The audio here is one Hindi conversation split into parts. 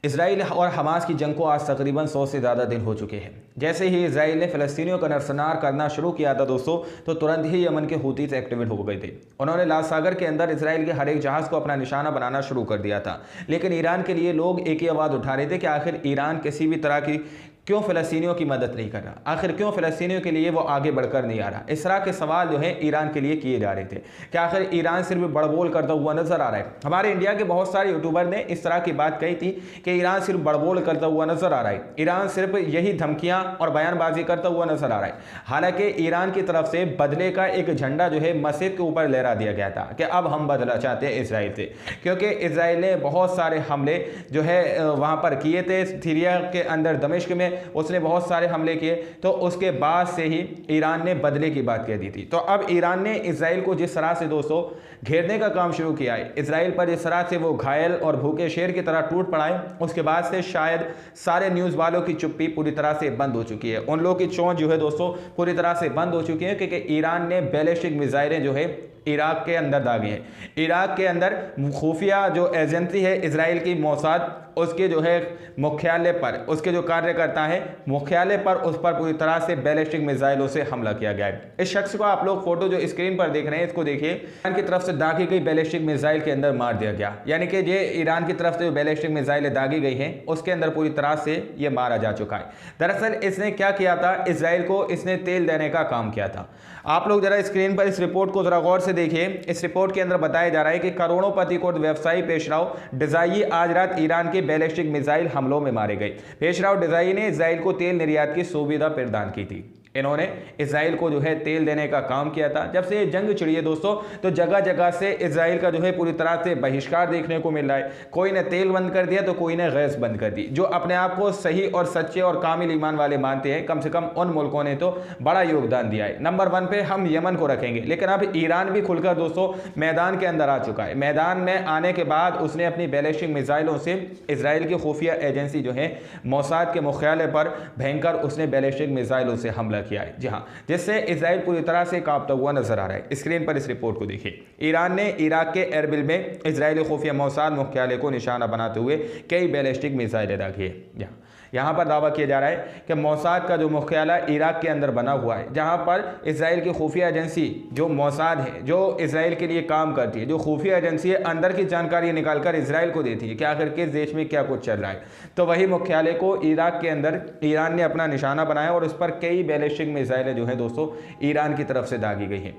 इसराइल और हमास की जंग को आज तकरीबन 100 से ज़्यादा दिन हो चुके हैं। जैसे ही इसराइल ने फ़लस्तीनियों का नरसंहार करना शुरू किया था दोस्तों, तो तुरंत ही यमन के हूती से एक्टिवेट हो गए थे। उन्होंने लाल सागर के अंदर इसराइल के हर एक जहाज़ को अपना निशाना बनाना शुरू कर दिया था। लेकिन ईरान के लिए लोग एक ही आवाज़ उठा रहे थे कि आखिर ईरान किसी भी तरह की क्यों फ़लस्तीनियों की मदद नहीं कर रहा, आखिर क्यों फ़लस्तीनियों के लिए वो आगे बढ़कर नहीं आ रहा। इस तरह के सवाल जो है ईरान के लिए किए जा रहे थे कि आखिर ईरान सिर्फ बड़बोल करता हुआ नजर आ रहा है। हमारे इंडिया के बहुत सारे यूट्यूबर ने इस तरह की बात कही थी कि ईरान सिर्फ बड़बोल करता हुआ नजर आ रहा है, ईरान सिर्फ यही धमकियां और बयानबाजी करता हुआ नजर आ रहा है। हालांकि ईरान की तरफ से बदले का एक झंडा जो है मस्जिद के ऊपर लहरा दिया गया था कि अब हम बदला चाहते हैं इसराइल से, क्योंकि इसराइल ने बहुत सारे हमले जो है वहां पर किए थे। सीरिया के अंदर दमिश्क में उसने बहुत सारे हमले किए, तो उसके बाद से ही ईरान ने बदले की बात कह दी थी। तो अब ईरान ने इसराइल को जिस तरह से दोस्तों घेरने का काम शुरू किया है, इसराइल पर जिस तरह से वो घायल और भूखे शेर की तरह टूट पड़ा है, उसके बाद से शायद सारे न्यूज़ वालों की चुप्पी पूरी तरह से बंद हो चुकी है। उन लोगों की चोंच जो है दोस्तों पूरी तरह से बंद हो चुकी है, क्योंकि ईरान ने बैलिस्टिक मिसाइलें जो है इराक के अंदर दागी है। इराक के अंदर खुफिया जो एजेंसी है इसराइल की मोसाद, उसके जो है मुख्यालय पर, उसके जो कार्यकर्ता है मुख्यालय पर, उस पर पूरी तरह से बैलिस्टिक मिसाइलों से हमला किया गया है। इस शख्स को आप लोग फोटो जो स्क्रीन पर देख रहे हैं, इसको देखिए, ईरान की तरफ से दागी गई बैलिस्टिक मिसाइल के अंदर मार दिया गया। यानी कि ये ईरान की तरफ से जो बैलिस्टिक मिसाइलें दागी गई हैं उसके अंदर पूरी तरह से ये मारा जा चुका है। दरअसल इसने क्या किया था, इसराइल को इसने तेल देने का काम किया था। आप लोग जरा स्क्रीन पर इस रिपोर्ट को जरा गौर से देखिए। इस रिपोर्ट के अंदर बताया जा रहा है कि करोड़ोंपति कोट व्यवसायी पेशराव डिजाई आज रात ईरान के बैलिस्टिक मिसाइल हमलों में मारे गए। पेशराव डिजाई ने इसराइल को तेल निर्यात की सुविधा प्रदान की थी। इन्होंने इसराइल को जो है तेल देने का काम किया था। जब से ये जंग छिड़ी है दोस्तों, तो जगह जगह से इसराइल का जो है पूरी तरह से बहिष्कार देखने को मिल रहा है। कोई ने तेल बंद कर दिया तो कोई ने गैस बंद कर दी। जो अपने आप को सही और सच्चे और कामिल ईमान वाले मानते हैं, कम से कम उन मुल्कों ने तो बड़ा योगदान दिया है। नंबर 1 पे हम यमन को रखेंगे, लेकिन अब ईरान भी खुलकर दोस्तों मैदान के अंदर आ चुका है। मैदान में आने के बाद उसने अपनी बैलिस्टिक मिसाइलों से इसराइल की खुफिया एजेंसी जो है मोसाद के मुख्यालय पर भयंकर उसने बैलिस्टिक मिसाइलों से हमला किया है। जी हाँ, जिससे इसराइल पूरी तरह से कांपता हुआ नजर आ रहा है। स्क्रीन पर इस रिपोर्ट को देखिए। ईरान ने इराक के एरबिल में इसराइली खुफिया मोसाद मुख्यालय को निशाना बनाते हुए कई बैलिस्टिक मिसाइलें दागी है। यहाँ पर दावा किया जा रहा है कि मोसाद का जो मुख्यालय इराक के अंदर बना हुआ है, जहाँ पर इसराइल की खुफिया एजेंसी जो मोसाद है, जो इसराइल के लिए काम करती है, जो खुफिया एजेंसी है, अंदर की जानकारी निकालकर इसराइल को देती है कि आखिर किस देश में क्या कुछ चल रहा है। तो वही मुख्यालय को इराक के अंदर ईरान ने अपना निशाना बनाया और उस पर कई बैलिस्टिक मिसाइलें जो है दोस्तों ईरान की तरफ से दागी गई हैं।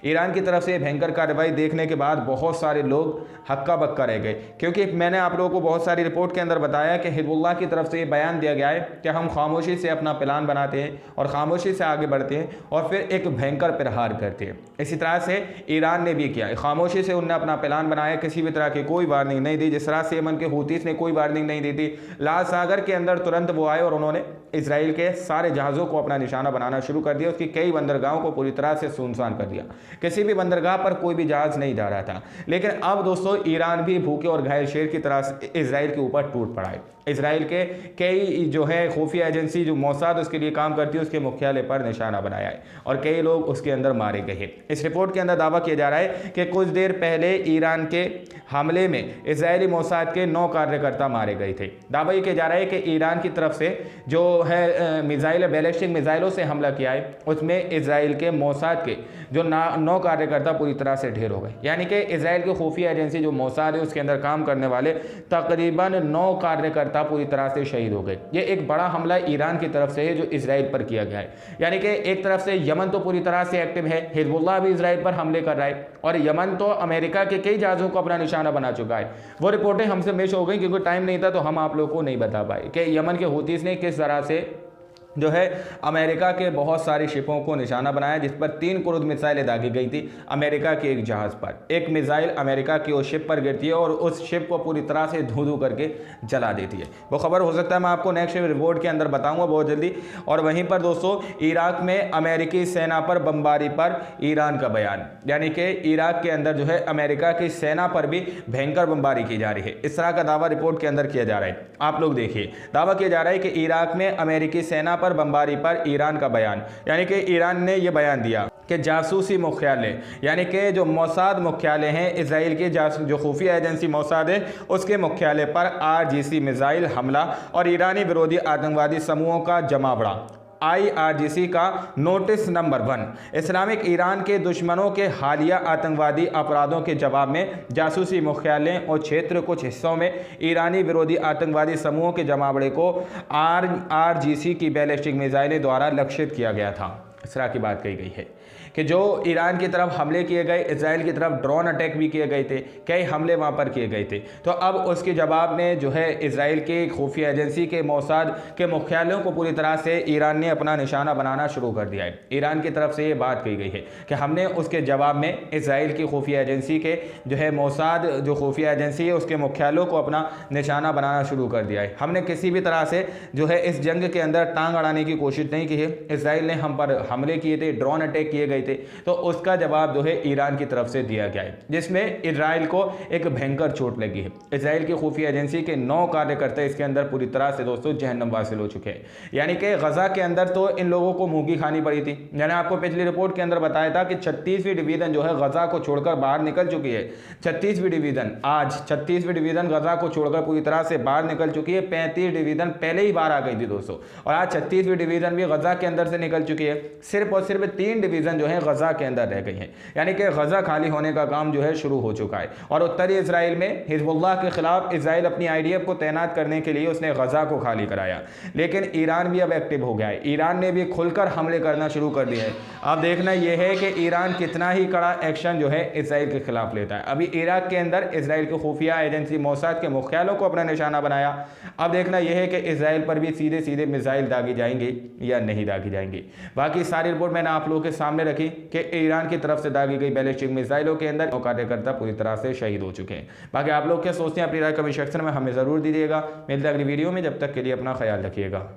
ईरान की तरफ से भयंकर कार्रवाई देखने के बाद बहुत सारे लोग हक्का बक्का रह गए, क्योंकि मैंने आप लोगों को बहुत सारी रिपोर्ट के अंदर बताया कि हिजबुल्लाह की तरफ से ये बयान दिया गया है कि हम खामोशी से अपना प्लान बनाते हैं और खामोशी से आगे बढ़ते हैं और फिर एक भयंकर प्रहार करते हैं। इसी तरह से ईरान ने भी किया, खामोशी से उन्होंने अपना प्लान बनाया, किसी भी तरह की कोई वार्निंग नहीं दी। जिस तरह से यमन के हूतीस ने कोई वार्निंग नहीं दी थी, लाल सागर के अंदर तुरंत वो आए और उन्होंने इसराइल के सारे जहाज़ों को अपना निशाना बनाना शुरू कर दिया। उसकी कई बंदरगाहों को पूरी तरह से सुनसान कर दिया, किसी भी बंदरगाह पर कोई भी जहाज नहीं जा रहा था। लेकिन अब दोस्तों ईरान भी भूखे और घायल शेर की तरह से इसराइल के ऊपर टूट पड़ा है। इसराइल के कई जो है खुफिया एजेंसी जो मोसाद उसके लिए काम करती है, उसके मुख्यालय पर निशाना बनाया है और कई लोग उसके अंदर मारे गए हैं। इस रिपोर्ट के अंदर दावा किया जा रहा है कि कुछ देर पहले ईरान के हमले में इसराइली मोसाद के 9 कार्यकर्ता मारे गए थे। दावा ये किया जा रहा है कि ईरान की तरफ से जो है मिसाइल बैलिस्टिक मिसाइलों से हमला किया है, उसमें इसराइल के मोसाद के जो 9 कार्यकर्ता पूरी तरह से ढेर हो गए। यानी कि इसराइल की खुफिया एजेंसी जो मोसाद है उसके अंदर काम करने वाले तकरीबन 9 कार्यकर्ता पूरी तरह से शहीद हो गए। ये एक बड़ा हमला ईरान की तरफ से है जो इसराइल पर किया गया है। यानी कि एक तरफ से यमन तो पूरी तरह से एक्टिव है, हिजबुल्लाह भी इसराइल पर हमले कर रहा है और यमन तो अमेरिका के कई जहाज़ों को अपना निशाना बना चुका है। वो रिपोर्टें हमसे मिस हो गई क्योंकि टाइम नहीं था, तो हम आप लोगों को नहीं बता पाए कि यमन के हूतीस ने किस तरह से जो है अमेरिका के बहुत सारी शिपों को निशाना बनाया, जिस पर 3 क्रूज मिसाइलें दागी गई थी अमेरिका के एक जहाज़ पर। एक मिसाइल अमेरिका की उस शिप पर गिरती है और उस शिप को पूरी तरह से धू धू करके जला देती है। वो खबर हो सकता है मैं आपको नेक्स्ट रिपोर्ट के अंदर बताऊंगा बहुत जल्दी। और वहीं पर दोस्तों इराक में अमेरिकी सेना पर बमबारी पर ईरान का बयान, यानी कि इराक के अंदर जो है अमेरिका की सेना पर भी भयंकर बमबारी की जा रही है। इस तरह का दावा रिपोर्ट के अंदर किया जा रहा है। आप लोग देखिए, दावा किया जा रहा है कि इराक में अमेरिकी सेना पर बमबारी पर ईरान का बयान, यानी कि ईरान ने यह बयान दिया कि जासूसी मुख्यालय यानी कि जो मोसाद मुख्यालय हैं इसराइल के जो खुफिया एजेंसी मोसाद है उसके मुख्यालय पर आरजीसी मिसाइल हमला और ईरानी विरोधी आतंकवादी समूहों का जमा बढ़ा। IRGC का नोटिस नंबर 1 इस्लामिक ईरान के दुश्मनों के हालिया आतंकवादी अपराधों के जवाब में जासूसी मुख्यालय और क्षेत्र कुछ हिस्सों में ईरानी विरोधी आतंकवादी समूहों के जमावड़े को IRGC की बैलिस्टिक मिसाइलें द्वारा लक्षित किया गया था। इस तरह की बात कही गई है कि जो ईरान की तरफ हमले किए गए, इसराइल की तरफ ड्रोन अटैक भी किए गए थे, कई हमले वहाँ पर किए गए थे। तो अब उसके जवाब में जो है इसराइल के खुफिया एजेंसी के मोसाद के मुख्यालयों को पूरी तरह से ईरान ने अपना निशाना बनाना शुरू कर दिया है। ईरान की तरफ से ये बात कही गई है कि हमने उसके जवाब में इसराइल की खुफिया एजेंसी के जो है मोसाद जो खुफिया एजेंसी है उसके मुख्यालयों को अपना निशाना बनाना शुरू कर दिया है। हमने किसी भी तरह से जो है इस जंग के अंदर टांग अड़ाने की कोशिश नहीं की है। इसराइल ने हम पर हमले किए थे, ड्रोन अटैक किए गए थे, तो उसका जवाब जो है ईरान की तरफ से दिया गया है, जिसमें इजराइल को एक भयंकर चोट लगी है। इसराइल की खुफिया एजेंसी के 9 कार्यकर्ता इसके अंदर पूरी तरह से दोस्तों जहन्नम वासिल हो चुके हैं। यानी कि गजा के अंदर तो इन लोगों को मुंह की खानी पड़ी थी। मैंने आपको पिछली रिपोर्ट के अंदर बताया था कि 36वीं डिवीजन जो है गजा को छोड़कर बाहर निकल चुकी है। 36वीं डिवीजन आज 36वीं डिवीजन गजा को छोड़कर पूरी तरह से बाहर निकल चुकी है। 35 डिवीजन पहले ही बाहर आ गई थी दोस्तों, और आज 36वीं डिवीजन भी गजा के अंदर से निकल चुकी है। सिर्फ और सिर्फ 3 डिवीजन जो है गजा के अंदर रह गई हैं। यानी कि गजा खाली होने का काम जो है शुरू हो चुका है। और उत्तरी इजराइल में हिजबुल्लाह के खिलाफ इजराइल अपनी IDF को तैनात करने के लिए उसने गजा को खाली कराया, लेकिन ईरान भी अब एक्टिव हो गया है। ईरान ने भी खुलकर हमले करना शुरू कर दिया है। अब देखना यह है कि ईरान कितना ही कड़ा एक्शन जो है इजराइल के खिलाफ लेता है। अभी इराक के अंदर इजराइल की खुफिया एजेंसी मोसाद के मुख्यालों को अपना निशाना बनाया। अब देखना यह है कि इजराइल पर भी सीधे सीधे मिसाइल दागी जाएंगे या नहीं दागी जाएंगे। बाकी सारी रिपोर्ट मैंने आप लोगों के सामने रखी कि ईरान की तरफ से दागी गई बैलिस्टिक मिसाइलों के अंदर कार्यकर्ता पूरी तरह से शहीद हो चुके हैं। बाकी आप लोग क्या सोचते हैं अपनी राय कमेंट सेक्शन में हमें ज़रूर दीजिएगा। मिलते हैं अगली वीडियो में, जब तक के लिए अपना ख्याल रखिएगा।